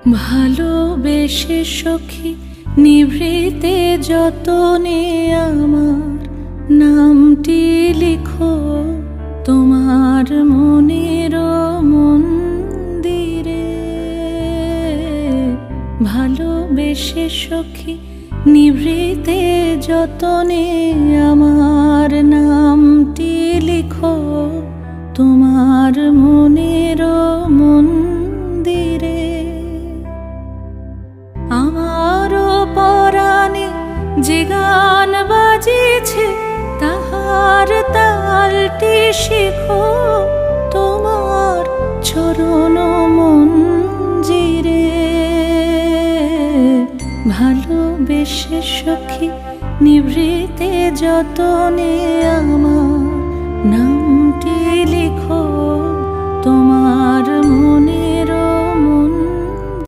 ভালোবেসে সখী নিভৃতে যতনে আমার নামটি লিখো তোমার মনের মন্দিরে। ভালোবেসে সখী নিভৃতে যতনে আমার নামটি লিখো তোমার মনের মন্দিরে। আমারও পরাণে যে গান বাজিছে তাহার তালটি শিখো তোমার চরণ মঞ্জিরে। ভালোবেসে সখী নিভৃতে যতনে আমার নাম